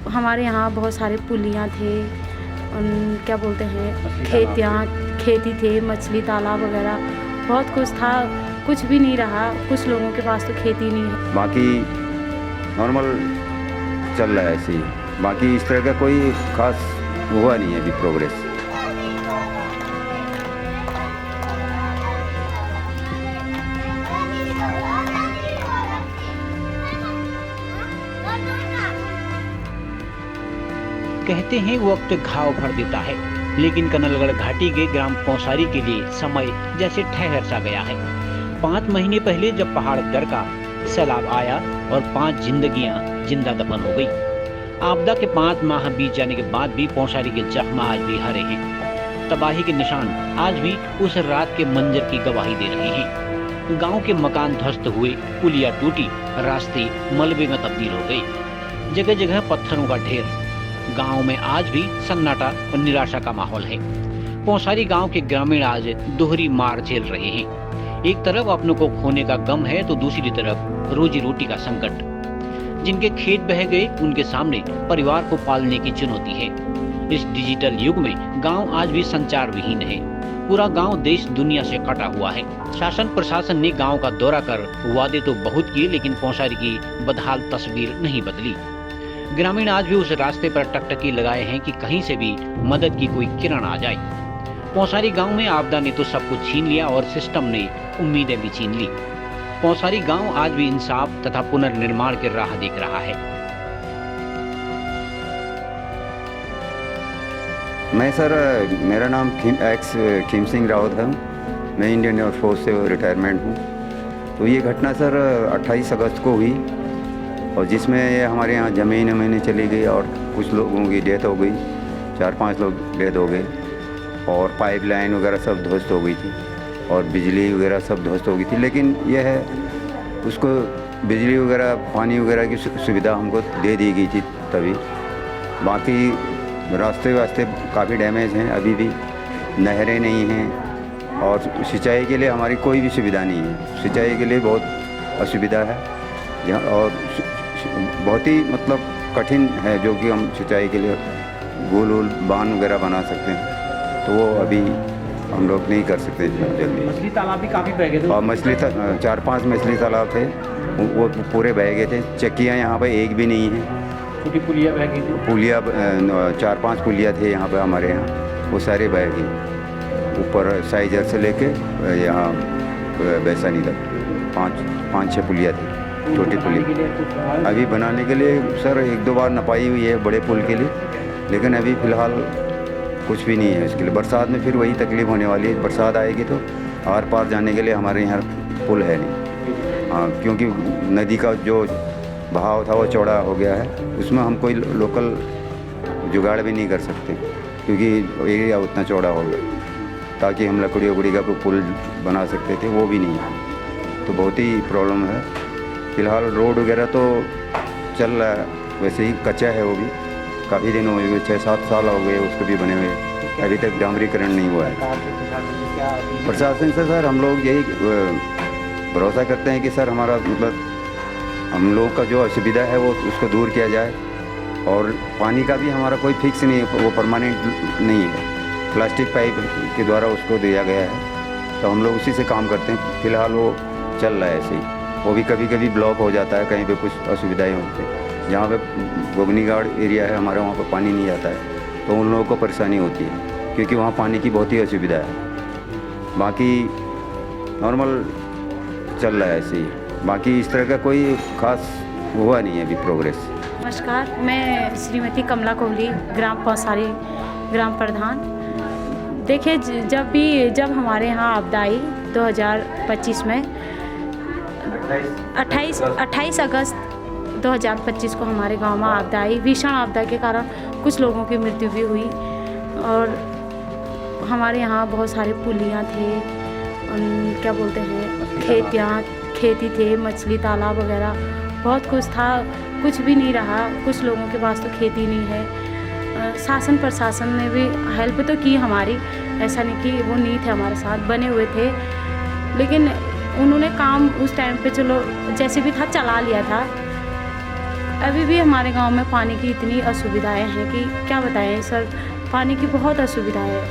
हमारे यहाँ बहुत सारे पुलियाँ थे, क्या बोलते हैं, खेती थे, मछली तालाब वगैरह बहुत कुछ था। कुछ भी नहीं रहा, कुछ लोगों के पास तो खेती नहीं है। बाकी नॉर्मल चल रहा है ऐसे ही, बाकी इस तरह का कोई खास हुआ नहीं है अभी प्रोग्रेस। कहते हैं वक्त घाव भर देता है, लेकिन कनलगढ़ घाटी के ग्राम पौसारी के लिए समय जैसे ठहर सा गया है। 5 महीने पहले जब पहाड़ दरका, सैलाब आया और 5 जिंदगियां जिंदा दफन हो गई। आपदा के 5 माह बीत जाने के बाद भी पौसारी के जख्म आज भी हरे हैं। तबाही के निशान आज भी उस रात के मंजर की गवाही दे रहे हैं। गांव के मकान ध्वस्त हुए, पुलिया टूटी, रास्ते मलबे में तब्दील हो गए, जगह जगह पत्थरों का ढेर। गांव में आज भी सन्नाटा और निराशा का माहौल है। पौसारी गांव के ग्रामीण आज दोहरी मार झेल रहे हैं। एक तरफ अपनों को खोने का गम है तो दूसरी तरफ रोजी रोटी का संकट। जिनके खेत बह गए उनके सामने परिवार को पालने की चुनौती है। इस डिजिटल युग में गांव आज भी संचार विहीन है। पूरा गांव देश दुनिया से कटा हुआ है। शासन प्रशासन ने गांव का दौरा कर वादे तो बहुत किए, लेकिन पौसारी की बदहाल तस्वीर नहीं बदली। ग्रामीण आज भी उस रास्ते पर टकटकी लगाए हैं कि कहीं से भी मदद की कोई किरण आ जाए। पौसारी गांव में आपदा ने तो सब कुछ छीन लिया और सिस्टम ने उम्मीदें भी छीन ली। पौसारी गांव आज भी इंसाफ तथा पुनर्निर्माण की राह देख रहा है। मैं सर, मेरा नाम खीम सिंह रावत है। मैं इंडियन एयरफोर्स से रिटायरमेंट हूँ। तो ये घटना सर 28 अगस्त को हुई और जिसमें ये हमारे यहाँ ज़मीन चली गई और कुछ लोगों की डेथ हो गई। 4-5 लोग डेथ हो गए और पाइपलाइन वगैरह सब ध्वस्त हो गई थी और बिजली वगैरह सब ध्वस्त हो गई थी। लेकिन यह है, उसको बिजली वगैरह, पानी वगैरह की सुविधा हमको दे दी गई थी तभी। बाकी रास्ते वास्ते काफ़ी डैमेज हैं, अभी भी नहरें नहीं हैं और सिंचाई के लिए हमारी कोई भी सुविधा नहीं है। सिंचाई के लिए बहुत असुविधा है और बहुत ही मतलब कठिन है, जो कि हम सिंचाई के लिए गोल बांध वगैरह बना सकते हैं, तो वो अभी हम लोग नहीं कर सकते जल्दी। मछली तालाब भी काफ़ी बह गए थे और 4-5 मछली तालाब थे, वो पूरे बह गए थे। चक्कियाँ यहाँ पे एक भी नहीं है। छोटी पुलिया बह गई थी। पुलिया 4-5 पुलिया थे यहाँ पे हमारे यहाँ, वो सारे बह गए। ऊपर साइजर से लेके यहाँ बैसानी तक 5-6 पुलिया थी, छोटी पुलिया। अभी बनाने के लिए सर 1-2 बार नपाई हुई है बड़े पुल के लिए, लेकिन अभी फ़िलहाल कुछ भी नहीं है इसके लिए। बरसात में फिर वही तकलीफ़ होने वाली है। बरसात आएगी तो आर पार जाने के लिए हमारे यहाँ पुल है नहीं। हाँ, क्योंकि नदी का जो बहाव था वो चौड़ा हो गया है, उसमें हम कोई लोकल जुगाड़ भी नहीं कर सकते क्योंकि एरिया उतना चौड़ा हो गया। ताकि हम लकड़ी उकड़ी का कोई पुल बना सकते थे, वो भी नहीं है, तो बहुत ही प्रॉब्लम है। फ़िलहाल रोड वगैरह तो चल रहा है, वैसे ही कच्चा है, वो भी काफ़ी दिन हो गए, 6-7 साल हो गए उसको भी बने हुए, अभी तक डामरीकरण नहीं हुआ है। प्रशासन से सर हम लोग यही भरोसा करते हैं कि सर हमारा मतलब हम लोग का जो असुविधा है वो उसको दूर किया जाए। और पानी का भी हमारा कोई फिक्स नहीं है, वो परमानेंट नहीं है, प्लास्टिक पाइप के द्वारा उसको दिया गया है, तो हम लोग उसी से काम करते हैं। फ़िलहाल वो चल रहा है ऐसे ही, वो भी कभी कभी ब्लॉक हो जाता है, कहीं पे कुछ असुविधाएं होती हैं। जहाँ पे गोगनीगाड़ एरिया है हमारा, वहाँ पर पानी नहीं आता है, तो उन लोगों को परेशानी होती है क्योंकि वहाँ पानी की बहुत ही असुविधा है। बाकी नॉर्मल चल रहा है ऐसे ही, बाकी इस तरह का कोई खास हुआ नहीं है अभी प्रोग्रेस। नमस्कार, मैं श्रीमती कमला कोहली, ग्राम पौसारी ग्राम प्रधान। देखिए, जब हमारे यहाँ आपदा आई 2025 में 28 अगस्त 2025 को हमारे गांव में आपदा आई। भीषण आपदा के कारण कुछ लोगों की मृत्यु भी हुई और हमारे यहाँ बहुत सारे पुलियाँ थे, क्या बोलते हैं, खेती थे, मछली तालाब वगैरह बहुत कुछ था। कुछ भी नहीं रहा, कुछ लोगों के पास तो खेती नहीं है। शासन प्रशासन ने भी हेल्प तो की हमारी, ऐसा नहीं कि वो नहीं थे, हमारे साथ बने हुए थे, लेकिन उन्होंने काम उस टाइम पे चलो जैसे भी था चला लिया था। अभी भी हमारे गांव में पानी की इतनी असुविधाएं हैं कि क्या बताएं सर। पानी की बहुत असुविधा है।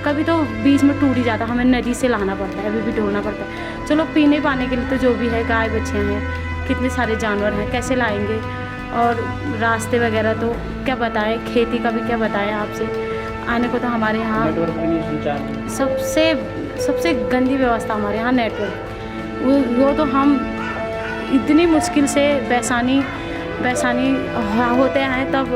कभी तो बीच में टूट ही जाता, हमें नदी से लाना पड़ता है, अभी भी ढोना पड़ता है। चलो पीने पानी के लिए तो जो भी है, गाय बच्चे हैं, कितने सारे जानवर हैं, कैसे लाएंगे। और रास्ते वगैरह तो क्या बताएं, खेती का भी क्या बताएं आपसे। आने को तो हमारे यहाँ सबसे गंदी व्यवस्था हमारे यहाँ नेटवर्क। वो तो हम इतनी मुश्किल से बैसानी होते हैं, तब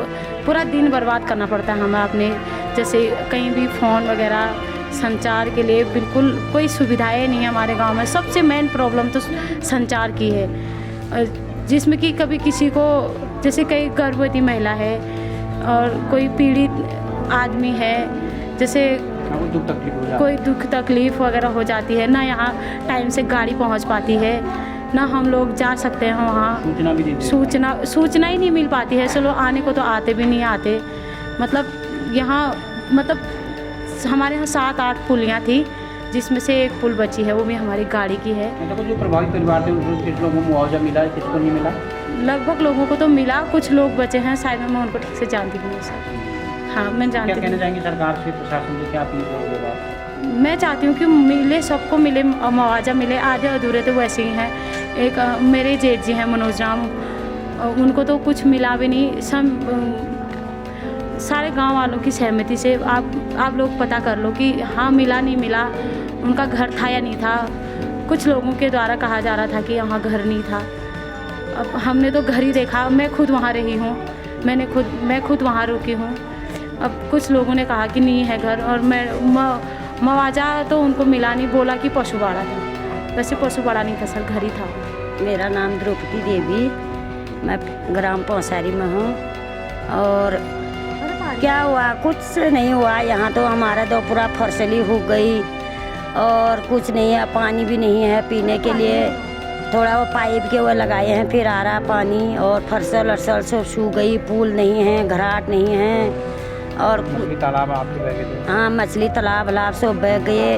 पूरा दिन बर्बाद करना पड़ता है हमें अपने। जैसे कहीं भी फ़ोन वगैरह संचार के लिए बिल्कुल कोई सुविधाएं नहीं है हमारे गांव में। सबसे मेन प्रॉब्लम तो संचार की है, जिसमें कि कभी किसी को, जैसे कई गर्भवती महिला है और कोई पीड़ित आदमी है, जैसे कोई दुख तकलीफ़ वगैरह हो जाती है ना, यहाँ टाइम से गाड़ी पहुँच पाती है ना, हम लोग जा सकते हैं वहाँ। सूचना ही नहीं मिल पाती है। चलो आने को तो आते भी नहीं आते। मतलब यहाँ हमारे यहाँ 7-8 पुलियाँ थी, जिसमें से एक पुल बची है, वो भी हमारी गाड़ी की है। मतलब जो प्रभावित परिवार थे उनको किस लोगों को मुआवजा मिला, किसको नहीं मिला? लगभग लोगों को तो मिला, कुछ लोग बचे हैं शायद, मैं उनको ठीक से जानती नहीं हूँ सर। हाँ, मैं जानती हूँ। क्या कहना चाहेंगे सरकार से, प्रशासन से, क्या अपील करोगे? मैं चाहती हूँ कि मिले, सबको मिले, मुआवजा मिले। आधे अधूरे तो वैसे ही हैं। एक मेरे जेठ जी हैं मनोज राम, उनको तो कुछ मिला भी नहीं। सारे गांव वालों की सहमति से आप लोग पता कर लो कि हाँ मिला नहीं मिला, उनका घर था या नहीं था। कुछ लोगों के द्वारा कहा जा रहा था कि यहाँ घर नहीं था। अब हमने तो घर ही देखा, मैं खुद वहाँ रही हूँ, मैं खुद वहाँ रुकी हूँ। अब कुछ लोगों ने कहा कि नहीं है घर, और मैं मुआवजा तो उनको मिला नहीं, बोला कि पशुबाड़ा था। वैसे पशुबाड़ा नहीं था सर, घर ही था। मेरा नाम द्रौपदी देवी, मैं ग्राम पौसारी में हूँ। और क्या हुआ, कुछ नहीं हुआ। यहाँ तो हमारा तो पूरा फसली हो गई और कुछ नहीं है, पानी भी नहीं है पीने के लिए। थोड़ा वो पाइप के वो लगाए हैं, फिर आ रहा पानी, और फसल अरसल सब सूख गई। पुल नहीं है, घराट नहीं है, और मछली तालाब आपके बह गए थे? हाँ, मछली तालाब सब बह गए,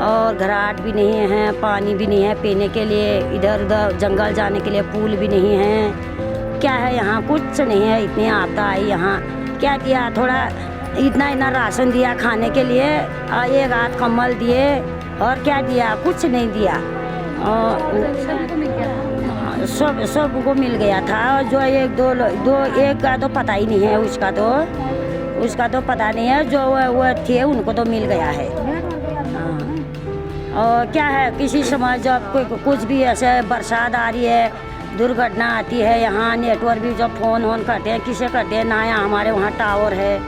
और घराट भी नहीं है, पानी भी नहीं है पीने के लिए। इधर उधर जंगल जाने के लिए पुल भी नहीं है। क्या है यहाँ, कुछ नहीं है। इतनी आपदा आई यहाँ। क्या दिया, थोड़ा इतना राशन दिया खाने के लिए, एक आध कम्बल दिए, और क्या दिया, कुछ नहीं दिया। और सबको मिल गया था। और जो एक का तो पता ही नहीं है, उसका तो पता नहीं है। जो वो थे उनको तो मिल गया है। और क्या है, किसी समय जब कोई कुछ भी ऐसे बरसात आ रही है, दुर्घटना आती है, यहाँ नेटवर्क भी जब फ़ोन करते हैं, किसे करते हैं ना, यहाँ हमारे वहाँ टावर है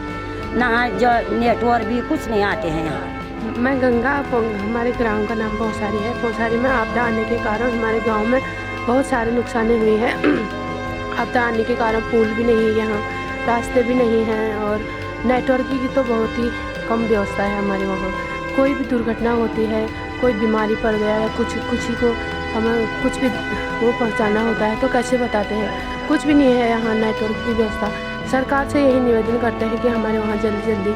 ना, जो नेटवर्क भी कुछ नहीं आते हैं यहाँ। मैं गंगा, हमारे ग्राम का नाम पौसारी है। पौसारी में आपदा आने के कारण हमारे गांव में बहुत सारे नुकसानें हुई हैं। आपदा आने के कारण पुल भी नहीं है यहाँ, रास्ते भी नहीं हैं, और नेटवर्क की तो बहुत ही कम व्यवस्था है हमारे वहाँ। कोई भी दुर्घटना होती है, कोई बीमारी पड़ गया है, कुछ ही को हमें कुछ भी वो पहुँचाना होता है तो कैसे बताते हैं। कुछ भी नहीं है यहाँ नेटवर्क की व्यवस्था। सरकार से यही निवेदन करते हैं कि हमारे वहाँ जल्दी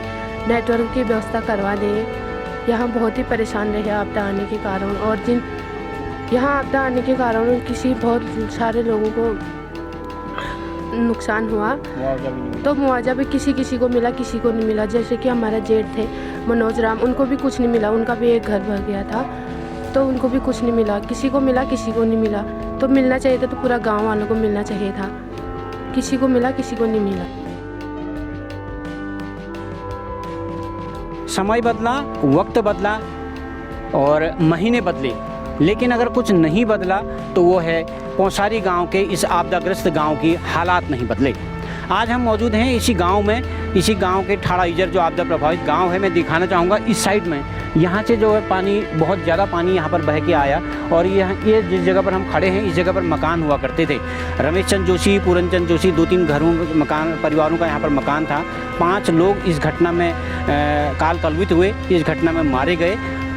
नेटवर्क की व्यवस्था करवा दें। यहाँ बहुत ही परेशान रहे आपदा आने के कारण, और यहाँ आपदा आने के कारण बहुत सारे लोगों को नुकसान हुआ, तो मुआवजा भी किसी को मिला, किसी को नहीं मिला। जैसे कि हमारा जेठ थे मनोज राम, उनको भी कुछ नहीं मिला। उनका भी एक घर बह गया था, तो उनको भी कुछ नहीं मिला। किसी को मिला, किसी को नहीं मिला। तो मिलना चाहिए था, तो पूरा गांव वालों को मिलना चाहिए था। किसी को मिला, किसी को नहीं मिला। समय बदला, वक्त बदला और महीने बदले, लेकिन अगर कुछ नहीं बदला तो वो है पौसारी गांव के, इस आपदाग्रस्त गांव की हालात नहीं बदले। आज हम मौजूद हैं इसी गांव के ठाड़ा इजर, जो आपदा प्रभावित गांव है। मैं दिखाना चाहूँगा इस साइड में, यहाँ से जो है पानी, बहुत ज़्यादा पानी यहाँ पर बह के आया, और ये जिस जगह पर हम खड़े हैं, इस जगह पर मकान हुआ करते थे। रमेश चंद जोशी, पूरन चंद जोशी, 2-3 परिवारों का यहाँ पर मकान था। 5 लोग इस घटना में काल कलवित हुए, इस घटना में मारे गए।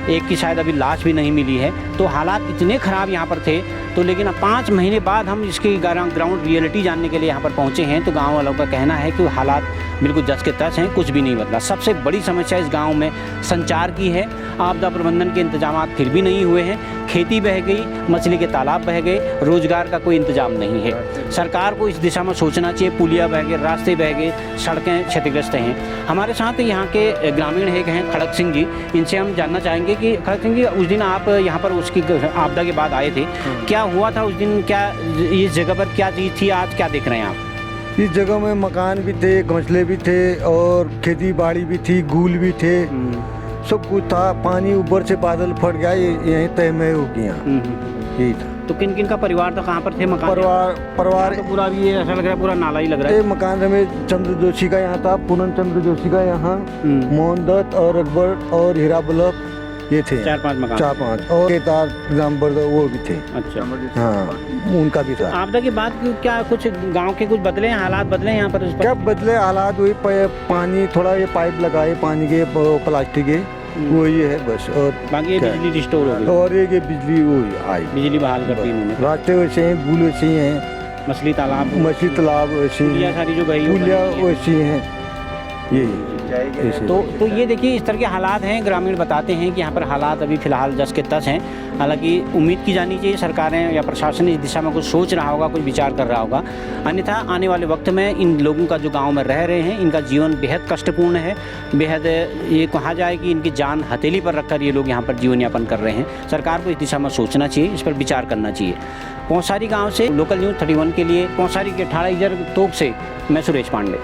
एक की शायद अभी लाश भी नहीं मिली है। तो हालात इतने ख़राब यहाँ पर थे। तो लेकिन अब 5 महीने बाद हम इसकी ग्राउंड रियलिटी जानने के लिए यहाँ पर पहुँचे हैं, तो गाँव वालों का कहना है कि हालात बिल्कुल जस के तस हैं, कुछ भी नहीं बदला। सबसे बड़ी समस्या इस गांव में संचार की है। आपदा प्रबंधन के इंतजाम फिर भी नहीं हुए हैं। खेती बह गई, मछली के तालाब बह गए, रोजगार का कोई इंतजाम नहीं है। सरकार को इस दिशा में सोचना चाहिए। पुलिया बह गए, रास्ते बह गए, सड़कें क्षतिग्रस्त हैं। हमारे साथ यहाँ के ग्रामीण एक हैं खड़क सिंह जी, इनसे हम जानना चाहेंगे कि खड़क सिंह जी, उस दिन आप यहाँ पर उसकी आपदा के बाद आए थे, क्या हुआ था उस दिन? क्या इस जगह पर क्या चीज़ थी, आज क्या देख रहे हैं आप? इस जगह में मकान भी थे, घोंसले भी थे और खेती बाड़ी भी थी, गूल भी थे, सब कुछ था। पानी ऊपर से बादल फट गया, यहीं तय में हो गया, यही था। तो किन किन का परिवार था, कहाँ पर थे मकान? परिवार तो पूरा भी ये ऐसा लग रहा है पूरा नाला ही लग रहा है। ये मकान रमेश चंद्र जोशी का यहाँ था, पूनम चंद्र जोशी का यहाँ, मोहन दत्त और अकबर और हीरा बल्लभ, ये थे 4-5 मकान। 4-5 और केदार रामबर्द वो भी थे। अच्छा, हाँ, उनका भी था। आपदा के बाद क्या कुछ गांव के कुछ बदले, हालात बदले यहाँ पर? उस पर क्या बदले हालात? वही पानी, थोड़ा ये पाइप लगाए पानी के, प्लास्टिक के, वही है बस। और बाकी ये बिजली रिस्टोर हो गई और ये बिजली वही आई, बिजली बहाल कर दी उन्होंने। रास्ते वैसे हैं, पुल वैसे ही हैं, मछली तालाब वैसे ही पुलिया सारी जो गई वो पुलिया बनी है। वैसी हैं, यही ऐसे। तो ये देखिए इस तरह के हालात हैं। ग्रामीण बताते हैं कि यहाँ पर हालात अभी फिलहाल जस के तस हैं। हालांकि उम्मीद की जानी चाहिए सरकारें या प्रशासन इस दिशा में कुछ सोच रहा होगा, कुछ विचार कर रहा होगा। अन्यथा आने वाले वक्त में इन लोगों का जो गांव में रह रहे हैं, इनका जीवन बेहद कष्टपूर्ण है। बेहद ये कहा जाए कि इनकी जान हथेली पर रखकर ये लोग यहाँ पर जीवन यापन कर रहे हैं। सरकार को इस दिशा में सोचना चाहिए, इस पर विचार करना चाहिए। पौसारी गाँव से लोकल न्यूज़ 31 के लिए पौसारी के 18 तोप से मैं सुरेश पांडे।